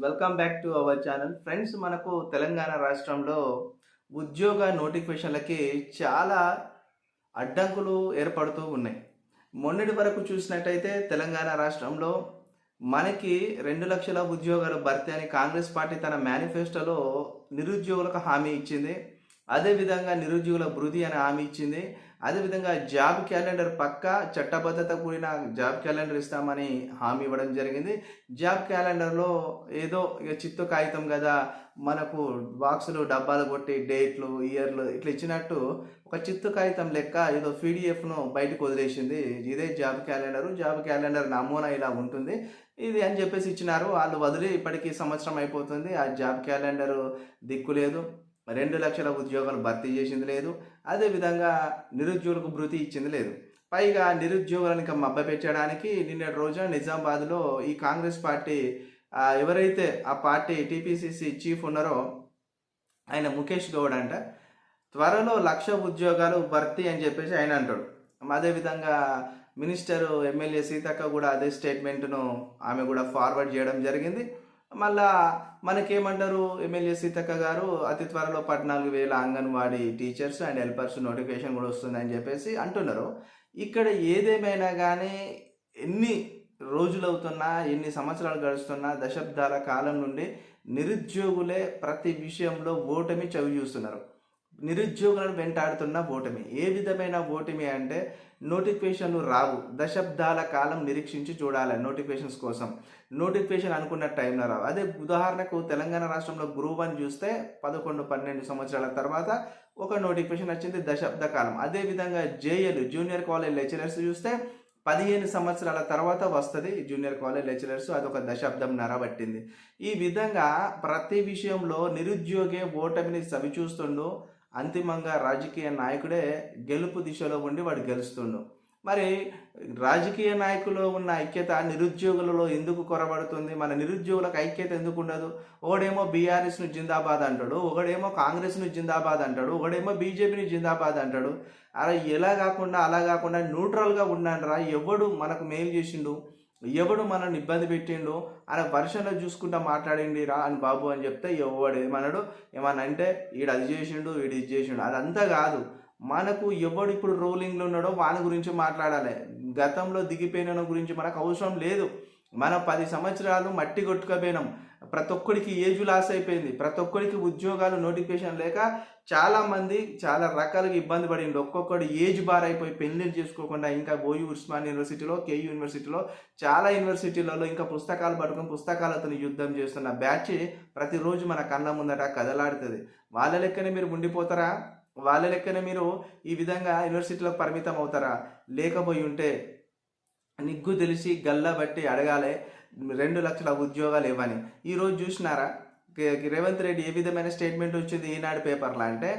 Welcome back to our channel. Friends, మనకు తెలంగాణ రాష్ట్రంలో ఉద్యోగ నోటిఫికేషన్లకి చాలా అడ్డంకులు ఏర్పడుతూ ఉన్నాయి. మొన్నటి వరకు చూసినట్టయితే తెలంగాణ రాష్ట్రంలో మనకి 2,00,000 ఉద్యోగాలు భర్తీ అని కాంగ్రెస్ పార్టీ తన మేనిఫెస్టోలో నిరుద్యోగులకు హామీ ఇచ్చింది. అదేవిధంగా నిరుద్యోగుల భృతి అని హామీ ఇచ్చింది. అదేవిధంగా జాబ్ క్యాలెండర్ పక్కా చట్టబద్ధత కూడిన జాబ్ క్యాలెండర్ ఇస్తామని హామీ ఇవ్వడం జరిగింది. జాబ్ క్యాలెండర్లో ఏదో ఇక చిత్తు కాగితం కదా, మనకు బాక్సులు డబ్బాలు కొట్టి డేట్లు ఇయర్లు ఇట్లా ఇచ్చినట్టు ఒక చిత్తు కాగితం లెక్క ఏదో పీడిఎఫ్ను బయటకు వదిలేసింది. ఇదే జాబ్ క్యాలెండరు, జాబ్ క్యాలెండర్ నమూనా ఇలా ఉంటుంది ఇది అని చెప్పేసి ఇచ్చినారు. వాళ్ళు వదిలి ఇప్పటికీ సంవత్సరం అయిపోతుంది. ఆ జాబ్ క్యాలెండరు దిక్కు లేదు. 2,00,000 ఉద్యోగాలు భర్తీ చేసింది లేదు. అదేవిధంగా నిరుద్యోగులకు భృతి ఇచ్చింది లేదు. పైగా నిరుద్యోగులను ఇంకా మభ్యపెట్టడానికి నిన్నటి రోజున నిజామాబాద్లో ఈ కాంగ్రెస్ పార్టీ ఎవరైతే ఆ పార్టీ టీపీసీసీ చీఫ్ ఉన్నారో ఆయన ముఖేష్ గౌడ్ అంట, త్వరలో 1,00,000 ఉద్యోగాలు భర్తీ అని చెప్పేసి ఆయన అంటాడు. అదేవిధంగా మినిస్టర్ ఎమ్మెల్యే సీతక్క కూడా అదే స్టేట్మెంట్ను ఆమె కూడా ఫార్వర్డ్ చేయడం జరిగింది. మళ్ళా మనకేమంటారు, ఎమ్మెల్యే సీతక్క గారు అతి త్వరలో 14,000 anganwadi teachers and helpers notification కూడా వస్తుందని చెప్పేసి అంటున్నారు. ఇక్కడ ఏదేమైనా కానీ ఎన్ని రోజులవుతున్నా, ఎన్ని సంవత్సరాలు గడుస్తున్నా, దశాబ్దాల కాలం నుండి నిరుద్యోగులే ప్రతి విషయంలో ఓటమి చవి చూస్తున్నారు. నిరుద్యోగులను వెంటాడుతున్న ఓటమి. ఏ విధమైన ఓటమి అంటే నోటిఫికేషన్లు రావు. దశాబ్దాల కాలం నిరీక్షించి చూడాలి నోటిఫికేషన్స్ కోసం. నోటిఫికేషన్ అనుకున్న టైంలో రావు. అదే ఉదాహరణకు తెలంగాణ రాష్ట్రంలో గ్రూప్ 1 చూస్తే 11-12 సంవత్సరాల తర్వాత ఒక నోటిఫికేషన్ వచ్చింది, దశాబ్ద కాలం. అదేవిధంగా జేఎల్ జూనియర్ కాలేజ్ లెక్చరర్స్ చూస్తే 15 సంవత్సరాల తర్వాత వస్తుంది జూనియర్ కాలేజ్ లెక్చరర్స్, అదొక దశాబ్దం పట్టింది. ఈ విధంగా ప్రతి విషయంలో నిరుద్యోగే ఓటమిని చవిచూస్తుండు. అంతిమంగా రాజకీయ నాయకుడే గెలుపు దిశలో ఉండి వాడు గెలుస్తుండు. మరి రాజకీయ నాయకుల్లో ఉన్న ఐక్యత నిరుద్యోగులలో ఎందుకు కొరబడుతుంది? మన నిరుద్యోగులకు ఐక్యత ఎందుకు ఉండదు? ఒకడేమో బీఆర్ఎస్ను జిందాబాద్ అంటాడు, ఒకడేమో కాంగ్రెస్ను జిందాబాద్ అంటాడు, ఒకడేమో బీజేపీని జిందాబాద్ అంటాడు. అలా ఎలా కాకుండా అలా కాకుండా న్యూట్రల్గా ఉండండిరా. ఎవడు మనకు మేలు చేసిండు, ఎవడు మనల్ని ఇబ్బంది పెట్టిండు అని వర్షంలో చూసుకుంటా మాట్లాడిండి రా అని బాబు అని చెప్తే ఎవడు ఏమన్నాడు, ఏమన్నా అంటే ఈడు అది చేసిండు వీడు ఇది చేసిండు. అదంతా కాదు. మనకు ఎవడు ఇప్పుడు రోలింగ్లో ఉన్నాడో వాని గురించి మాట్లాడాలి. గతంలో దిగిపోయిన గురించి మనకు అవసరం లేదు. మనం 10 సంవత్సరాలు మట్టి కొట్టుకపోయినాం. ప్రతి ఒక్కడికి ఏజ్ లాస్ అయిపోయింది. ప్రతి ఒక్కడికి ఉద్యోగాలు నోటిఫికేషన్ లేక చాలామంది చాలా రకాలుగా ఇబ్బంది పడింది. ఒక్కొక్కడు ఏజ్ బార్ అయిపోయి పెళ్ళిళ్ళు చేసుకోకుండా ఇంకా ఓయూ ఉస్మాన్ యూనివర్సిటీలో, కేయూ యూనివర్సిటీలో, చాలా యూనివర్సిటీలలో ఇంకా పుస్తకాలు పట్టుకొని పుస్తకాలతో యుద్ధం చేస్తున్న బ్యాచ్ ప్రతిరోజు మన కళ్ళ ముందట కదలాడుతుంది. వాళ్ళ లెక్కనే మీరు ఉండిపోతారా? వాళ్ళ లెక్కనే మీరు ఈ విధంగా యూనివర్సిటీలకు పరిమితం అవుతారా? లేకపోయి ఉంటే నిగ్గు తెలిసి గల్లా బట్టి అడగాలి 2,00,000 ఉద్యోగాలు ఇవ్వని. ఈరోజు చూసినారా రేవంత్ రెడ్డి ఏ విధమైన స్టేట్మెంట్ వచ్చింది ఈనాడు పేపర్లో అంటే,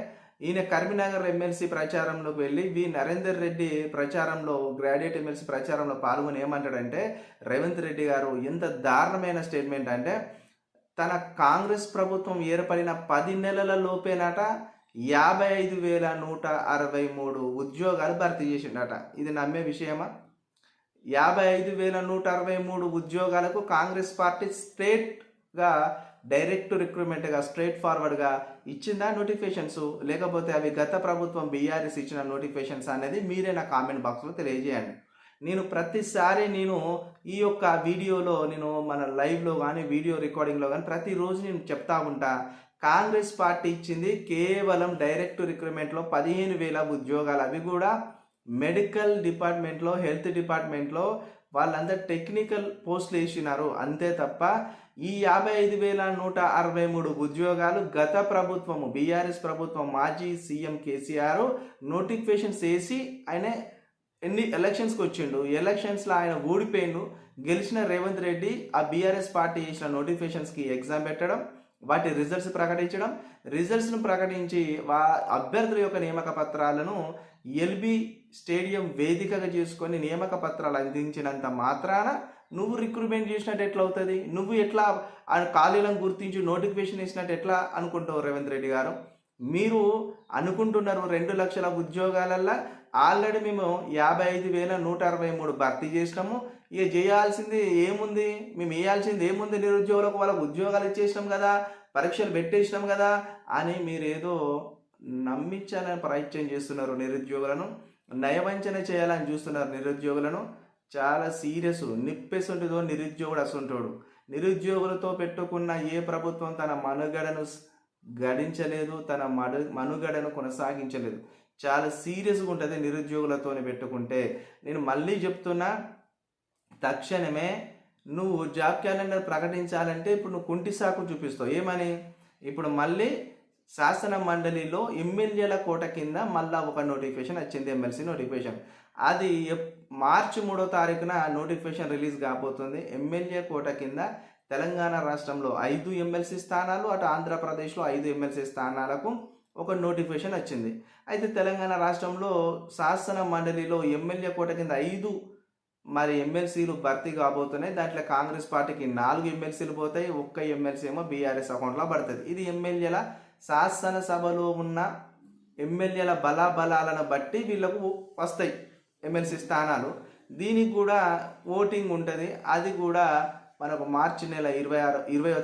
ఈయన కరీంనగర్ ఎమ్మెల్సీ ప్రచారంలోకి వెళ్ళి నరేందర్ రెడ్డి ప్రచారంలో గ్రాడ్యుయేట్ ఎమ్మెల్సీ ప్రచారంలో పాల్గొని ఏమంటాడంటే, రేవంత్ రెడ్డి గారు ఎంత దారుణమైన స్టేట్మెంట్ అంటే, తన కాంగ్రెస్ ప్రభుత్వం ఏర్పడిన 10 నెలల లోపేనట 55,163 ఉద్యోగాలు భర్తీ చేసిండట. ఇది నమ్మే విషయమా? 55,163 ఉద్యోగాలకు కాంగ్రెస్ పార్టీ స్ట్రేట్గా డైరెక్ట్ రిక్రూట్మెంట్గా స్ట్రేట్ ఫార్వర్డ్గా ఇచ్చిందా నోటిఫికేషన్స్? లేకపోతే అవి గత ప్రభుత్వం బీఆర్ఎస్ ఇచ్చిన నోటిఫికేషన్స్ అనేది మీరే నా కామెంట్ బాక్స్లో తెలియజేయండి. నేను ప్రతిసారి ఈ యొక్క వీడియోలో మన లైవ్లో కానీ వీడియో రికార్డింగ్లో కానీ ప్రతిరోజు నేను చెప్తా ఉంటా, కాంగ్రెస్ పార్టీ ఇచ్చింది కేవలం డైరెక్ట్ రిక్రూట్మెంట్లో 15,000 ఉద్యోగాలు. అవి కూడా మెడికల్ డిపార్ట్మెంట్లో, హెల్త్ డిపార్ట్మెంట్లో వాళ్ళందరూ టెక్నికల్ పోస్టులు వేసినారు అంతే తప్ప ఈ 55,163 ఉద్యోగాలు గత ప్రభుత్వము బీఆర్ఎస్ ప్రభుత్వం మాజీ సీఎం కేసీఆర్ నోటిఫికేషన్స్ వేసి ఆయన ఎన్ని ఎలక్షన్స్కి వచ్చిండు, ఎలక్షన్స్లో ఆయన ఓడిపోయిండు. గెలిచిన రేవంత్ రెడ్డి ఆ బీఆర్ఎస్ పార్టీ చేసిన నోటిఫికేషన్స్కి ఎగ్జామ్ పెట్టడం, వాటి రిజల్ట్స్ ప్రకటించడం, రిజల్ట్స్ను ప్రకటించి అభ్యర్థుల యొక్క నియామక పత్రాలను ఎల్బీ స్టేడియం వేదికగా చేసుకొని నియామక పత్రాలు అందించినంత మాత్రాన నువ్వు రిక్రూట్మెంట్ చేసినట్టు ఎట్లా అవుతుంది? నువ్వు ఎట్లా ఖాళీలను గుర్తించి నోటిఫికేషన్ ఇచ్చినట్టు ఎట్లా అనుకుంటావు రేవంత్ రెడ్డి గారు? మీరు అనుకుంటున్నారు 2,00,000 ఉద్యోగాలల్లో ఆల్రెడీ మేము 55,163 భర్తీ చేసినాము. ఇక చేయాల్సింది ఏముంది, మేము వేయాల్సింది ఏముంది, నిరుద్యోగులకు వాళ్ళకు ఉద్యోగాలు ఇచ్చేసినాం కదా, పరీక్షలు పెట్టేసినాం కదా అని మీరేదో నమ్మించాలని ప్రయత్నం చేస్తున్నారు. నిరుద్యోగులను నయవంచన చేయాలని చూస్తున్నారు. నిరుద్యోగులను చాలా సీరియస్ నిప్పేసుంటుందో నిరుద్యోగుడు అసంటోడు. నిరుద్యోగులతో పెట్టుకున్న ఏ ప్రభుత్వం తన మనుగడను గడించలేదు, తన మనుగడను కొనసాగించలేదు. చాలా సీరియస్గా ఉంటుంది నిరుద్యోగులతో పెట్టుకుంటే. నేను మళ్ళీ చెప్తున్నా, తక్షణమే నువ్వు జాబ్ క్యాలెండర్ ప్రకటించాలంటే ఇప్పుడు నువ్వు కుంటి సాకు చూపిస్తావు. ఏమని? ఇప్పుడు మళ్ళీ శాసన మండలిలో ఎమ్మెల్యేల కోట కింద మళ్ళా ఒక నోటిఫికేషన్ వచ్చింది, ఎమ్మెల్సీ నోటిఫికేషన్. అది మార్చి 3వ తారీఖున నోటిఫికేషన్ రిలీజ్ కాబోతుంది. ఎమ్మెల్యే కోట కింద తెలంగాణ రాష్ట్రంలో 5 ఎమ్మెల్సీ స్థానాలు, అటు ఆంధ్రప్రదేశ్లో 5 ఎమ్మెల్సీ స్థానాలకు ఒక నోటిఫికేషన్ వచ్చింది. అయితే తెలంగాణ రాష్ట్రంలో శాసన మండలిలో ఎమ్మెల్యే కోట కింద 5 ఎమ్మెల్సీలు భర్తీ కాబోతున్నాయి. దాంట్లో కాంగ్రెస్ పార్టీకి 4 ఎమ్మెల్సీలు పోతాయి, 1 ఎమ్మెల్సీ ఏమో బీఆర్ఎస్ అకౌంట్లో పడుతుంది. ఇది ఎమ్మెల్యేల శాసనసభలో ఉన్న ఎమ్మెల్యేల బలాబలాలను బట్టి వీళ్ళకు వస్తాయి ఎమ్మెల్సీ స్థానాలు. దీనికి కూడా ఓటింగ్ ఉంటుంది. అది కూడా మనకు మార్చి నెల 20వ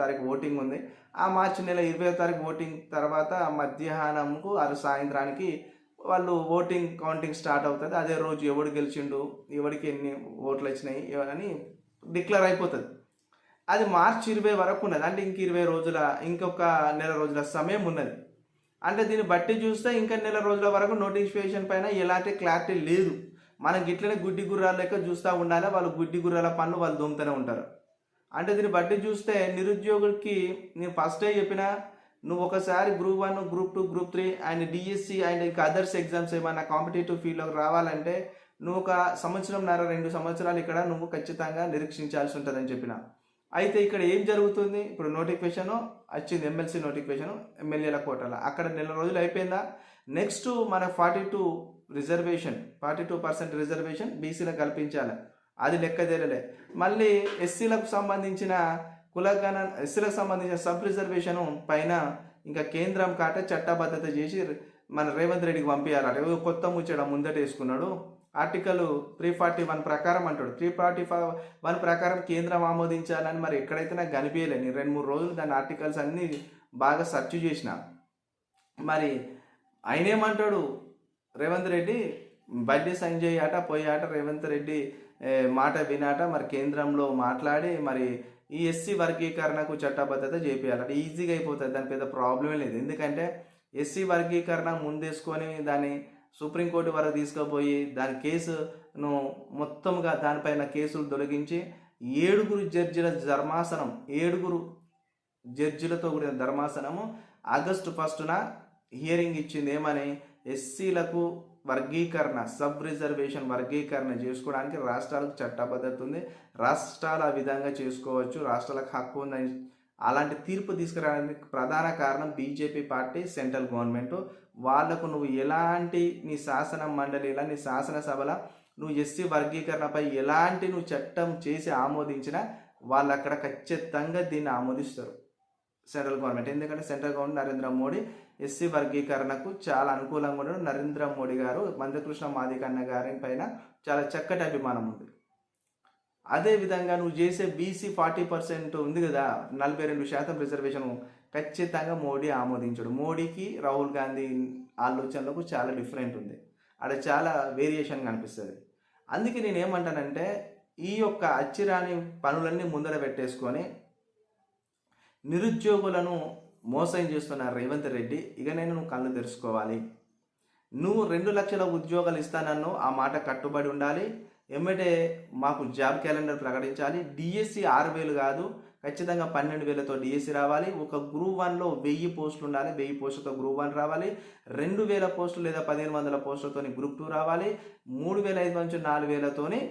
తారీఖు ఓటింగ్ ఉంది. ఆ మార్చి నెల 20వ తారీఖు ఓటింగ్ తర్వాత మధ్యాహ్నంకు సాయంత్రానికి వాళ్ళు ఓటింగ్ కౌంటింగ్ స్టార్ట్ అవుతుంది. అదే రోజు ఎవడు గెలిచిండు, ఎవరికి ఎన్ని ఓట్లు వచ్చినాయి అని డిక్లేర్ అయిపోతుంది. అది మార్చి 20 వరకు ఉన్నది. అంటే ఇంకొక నెల రోజుల సమయం ఉన్నది. అంటే దీన్ని బట్టి చూస్తే ఇంకా నెల రోజుల వరకు నోటిఫికేషన్ పైన ఎలాంటి క్లారిటీ లేదు. మనం గిట్లనే గుడ్డి గుర్రాలు లెక్క చూస్తూ ఉండాలి. వాళ్ళు గుడ్డి గుర్రాల పనులు వాళ్ళు దొంగతూనే ఉంటారు. అంటే దీన్ని బట్టి చూస్తే నిరుద్యోగులకి నేను ఫస్టే చెప్పిన, నువ్వు ఒకసారి group 1, group 2, group 3 and DSC and ఇంకా అదర్స్ ఎగ్జామ్స్ ఏమైనా కాంపిటేటివ్ ఫీల్డ్లోకి రావాలంటే నువ్వు 1.5 సంవత్సరం 2 సంవత్సరాలు ఇక్కడ నువ్వు ఖచ్చితంగా నిరీక్షించాల్సి ఉంటుందని చెప్పిన. అయితే ఇక్కడ ఏం జరుగుతుంది? ఇప్పుడు నోటిఫికేషన్ వచ్చింది, ఎమ్మెల్సీ నోటిఫికేషన్ ఎమ్మెల్యేల కోటాల. అక్కడ నెల రోజులు అయిపోయిందా? నెక్స్ట్ మన 42% రిజర్వేషన్ బీసీలకు కల్పించాలి. అది లెక్క తేలలే. మళ్ళీ ఎస్సీలకు సంబంధించిన ఎస్సీలకు సంబంధించిన సబ్ రిజర్వేషన్ పైన ఇంకా కేంద్రం కాట చట్టబద్ధత చేసి మన రేవంత్ రెడ్డికి పంపించాలి. కొత్త ముచ్చట ముందట వేసుకున్నాడు. ఆర్టికల్ 341 ప్రకారం అంటాడు. 341 ప్రకారం కేంద్రం ఆమోదించాలని మరి ఎక్కడైతే నాకు కనిపించలే. నేను 2-3 రోజులు దాని ఆర్టికల్స్ అన్నీ బాగా సెర్చ్ చేసిన. మరి ఆయన ఏమంటాడు? రేవంత్ రెడ్డి బడ్డీ సైన్ చేయట పోయాట, రేవంత్ రెడ్డి మాట వినాట, మరి కేంద్రంలో మాట్లాడి మరి ఈ ఎస్సీ వర్గీకరణకు చట్టబద్ధత చేపియాలట. ఈజీగా అయిపోతుంది, దాని పెద్ద ప్రాబ్లమే లేదు. ఎందుకంటే ఎస్సీ వర్గీకరణ ముందేసుకొని దాన్ని సుప్రీంకోర్టు వరకు తీసుకుపోయి దాని కేసును మొత్తంగా దానిపైన కేసులు తొలగించి 7 జడ్జిలతో కూడిన ధర్మాసనము ఆగస్టు 1న హియరింగ్ ఇచ్చింది. ఏమని? ఎస్సీలకు వర్గీకరణ, సబ్ రిజర్వేషన్ వర్గీకరణ చేసుకోవడానికి రాష్ట్రాలకు చట్టబద్ధత ఉంది, రాష్ట్రాలు ఆ విధంగా చేసుకోవచ్చు, రాష్ట్రాలకు హక్కు ఉందని అలాంటి తీర్పు తీసుకురావడానికి ప్రధాన కారణం బీజేపీ పార్టీ, సెంట్రల్ గవర్నమెంట్. వాళ్లకు నువ్వు ఎలాంటి నీ శాసన మండలిలా నీ శాసనసభల నువ్వు ఎస్సీ వర్గీకరణపై ఎలాంటి నువ్వు చట్టం చేసి ఆమోదించినా వాళ్ళు అక్కడ ఖచ్చితంగా దీన్ని ఆమోదిస్తారు సెంట్రల్ గవర్నమెంట్. ఎందుకంటే central government Narendra Modi SC వర్గీకరణకు చాలా అనుకూలంగా ఉన్నాడు. నరేంద్ర మోడీ గారు మందకృష్ణ మాదిగన్న గారి పైన చాలా చక్కటి అభిమానం ఉంది. అదేవిధంగా నువ్వు చేసే బీసీ 40% ఉంది కదా, 42% రిజర్వేషన్ ఖచ్చితంగా మోడీ ఆమోదించడు. మోడీకి రాహుల్ గాంధీ ఆలోచనలకు చాలా డిఫరెంట్ ఉంది, అక్కడ చాలా వేరియేషన్ కనిపిస్తుంది. అందుకే నేను ఏమంటానంటే ఈ యొక్క అచ్చిరాని పనులన్నీ ముందర పెట్టేసుకొని నిరుద్యోగులను మోసం చేస్తున్న రేవంత్ రెడ్డి, ఇక నువ్వు కళ్ళు తెరుచుకోవాలి. నువ్వు 2 లక్షల ఉద్యోగాలు ఇస్తానన్ను ఆ మాట కట్టుబడి ఉండాలి. ఎమ్మటే మాకు జాబ్ క్యాలెండర్ ప్రకటించాలి. డిఎస్సి 6,000 కాదు, ఖచ్చితంగా 12,000తో డిఎస్సి రావాలి. ఒక గ్రూప్ 1లో 1000 పోస్టులు ఉండాలి, 1000 పోస్టులతో గ్రూప్ 1 రావాలి. 2,000 పోస్టులు లేదా 1,500 పోస్టులతో గ్రూప్ 2 రావాలి. 3,500 నుంచి 4,000తోని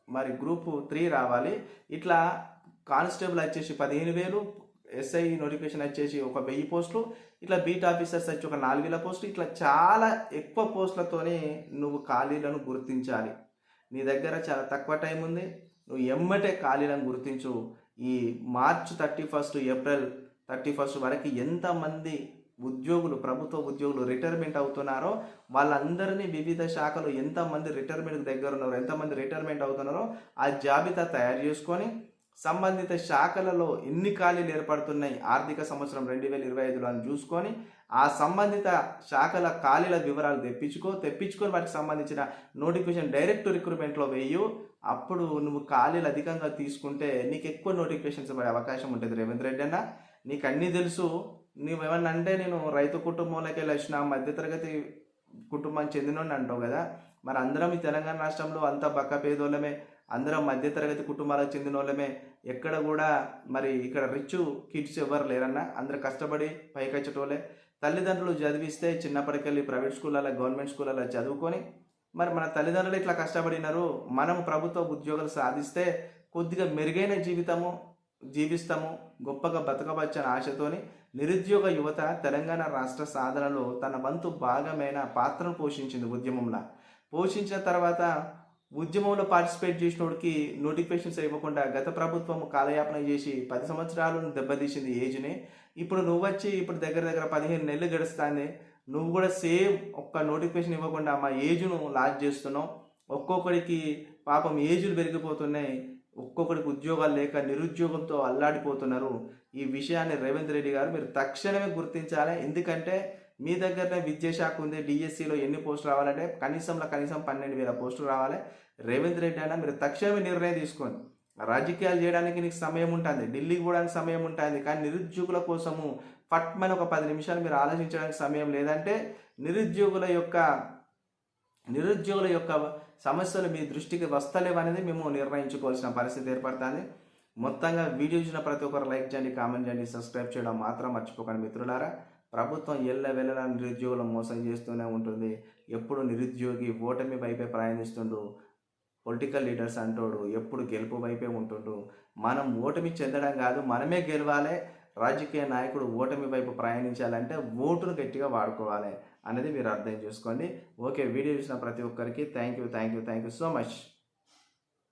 మరి గ్రూప్ 3 రావాలి. ఇట్లా కానిస్టేబుల్ వచ్చేసి 15,000, ఎస్ఐ నోటిఫికేషన్ వచ్చేసి ఒక 1000 పోస్టులు, ఇట్లా బీట్ ఆఫీసర్స్ వచ్చి ఒక 4,000 పోస్టులు, ఇట్లా చాలా ఎక్కువ పోస్టులతోనే నువ్వు ఖాళీలను గుర్తించాలి. నీ దగ్గర చాలా తక్కువ టైం ఉంది, నువ్వు ఎమ్మటే ఖాళీలను గుర్తించు. ఈ మార్చ్ 31, ఏప్రిల్ 31 వరకు ఎంతమంది ఉద్యోగులు, ప్రభుత్వ ఉద్యోగులు రిటైర్మెంట్ అవుతున్నారో వాళ్ళందరినీ వివిధ శాఖలు ఎంతమంది రిటైర్మెంట్ దగ్గర ఉన్నారో, ఎంతమంది రిటైర్మెంట్ అవుతున్నారో ఆ జాబితా తయారు చేసుకొని సంబంధిత శాఖలలో ఎన్ని ఖాళీలు ఏర్పడుతున్నాయి ఆర్థిక సంవత్సరం 2025లో అని చూసుకొని ఆ సంబంధిత శాఖల ఖాళీల వివరాలు తెప్పించుకొని వాటికి సంబంధించిన నోటిఫికేషన్ డైరెక్ట్ రిక్రూట్మెంట్లో వేయు. అప్పుడు నువ్వు ఖాళీలు అధికంగా తీసుకుంటే నీకు ఎక్కువ నోటిఫికేషన్స్ పడే అవకాశం ఉంటుంది. రేవంత్ రెడ్డి అన్న, నీకు అన్నీ తెలుసు. నువ్వేమన్నా అంటే నేను రైతు కుటుంబంలోకి వెళ్ళి వచ్చిన మధ్యతరగతి కుటుంబానికి చెందినోడిని అంటావు కదా. మరి అందరం ఈ తెలంగాణ రాష్ట్రంలో అంతా బక్క పేదోళ్ళమే, అందరం మధ్యతరగతి కుటుంబాలకు చెందిన వాళ్ళమే. ఎక్కడ కూడా మరి ఇక్కడ రిచ్ కిడ్స్ ఎవరు లేరన్నా, అందరు కష్టపడి పైకి వచ్చేటోళ్ళే. తల్లిదండ్రులు చదివిస్తే చిన్నప్పటికెళ్ళి ప్రైవేట్ స్కూళ్ళలో, గవర్నమెంట్ స్కూళ్ళలో చదువుకొని మరి మన తల్లిదండ్రులు ఇట్లా కష్టపడినారు. మనం ప్రభుత్వ ఉద్యోగాలు సాధిస్తే కొద్దిగా మెరుగైన జీవితము జీవిస్తాము, గొప్పగా బతకవచ్చని ఆశతోని నిరుద్యోగ యువత తెలంగాణ రాష్ట్ర సాధనలో తన వంతు భాగమైన పాత్రను పోషించింది. ఉద్యమంలో పోషించిన తర్వాత ఉద్యమంలో పార్టిసిపేట్ చేసినోడికి నోటిఫికేషన్స్ ఇవ్వకుండా గత ప్రభుత్వం కాలయాపన చేసి 10 సంవత్సరాలను దెబ్బతీసింది ఏజ్ని. ఇప్పుడు నువ్వు వచ్చి ఇప్పుడు దగ్గర 15 నెలలు గడుస్తుంది. నువ్వు కూడా సేమ్ ఒక్క నోటిఫికేషన్ ఇవ్వకుండా మా ఏజ్ను లాస్ చేస్తున్నావు. ఒక్కొక్కడికి పాపం ఏజ్లు పెరిగిపోతున్నాయి, ఒక్కొక్కడికి ఉద్యోగాలు లేక నిరుద్యోగంతో అల్లాడిపోతున్నారు. ఈ విషయాన్ని రేవంత్ రెడ్డి గారు మీరు తక్షణమే గుర్తించాలి. ఎందుకంటే మీ దగ్గరనే విద్యాశాఖ ఉంది. డిఎస్సిలో ఎన్ని పోస్టులు రావాలంటే కనీసం 12,000 పోస్టులు రావాలి. రేవంత్ రెడ్డి అన్న మీరు తక్షణమే నిర్ణయం తీసుకోండి. రాజకీయాలు చేయడానికి నీకు సమయం ఉంటుంది, ఢిల్లీకి పోవడానికి సమయం ఉంటుంది, కానీ నిరుద్యోగుల కోసము పట్మని ఒక 10 నిమిషాలు మీరు ఆలోచించడానికి సమయం లేదంటే నిరుద్యోగుల యొక్క సమస్యలు మీ దృష్టికి వస్తలేవనేది మేము నిర్ణయించుకోవాల్సిన పరిస్థితి ఏర్పడుతుంది. మొత్తంగా వీడియో చూసిన ప్రతి ఒక్కరు లైక్ చేయండి, కామెంట్ చేయండి, సబ్స్క్రైబ్ చేయడం మాత్రం మర్చిపోకండి మిత్రులారా. ప్రభుత్వం ఎల్లవేళలా నిరుద్యోగులను మోసం చేస్తూనే ఉంటుంది. ఎప్పుడు నిరుద్యోగి ఓటమి వైపే ప్రయాణిస్తుండు. పొలిటికల్ లీడర్స్ అంటోడు ఎప్పుడు గెలుపు వైపే ఉంటుండు. మనం ఓటమి చెందడం కాదు, మనమే గెలవాలి. రాజకీయ నాయకుడు ఓటమి వైపు ప్రయాణించాలంటే ఓటును గట్టిగా వాడుకోవాలి అనేది మీరు అర్థం చేసుకోండి. ఓకే, వీడియో చూసిన ప్రతి ఒక్కరికి థ్యాంక్ యూ సో మచ్.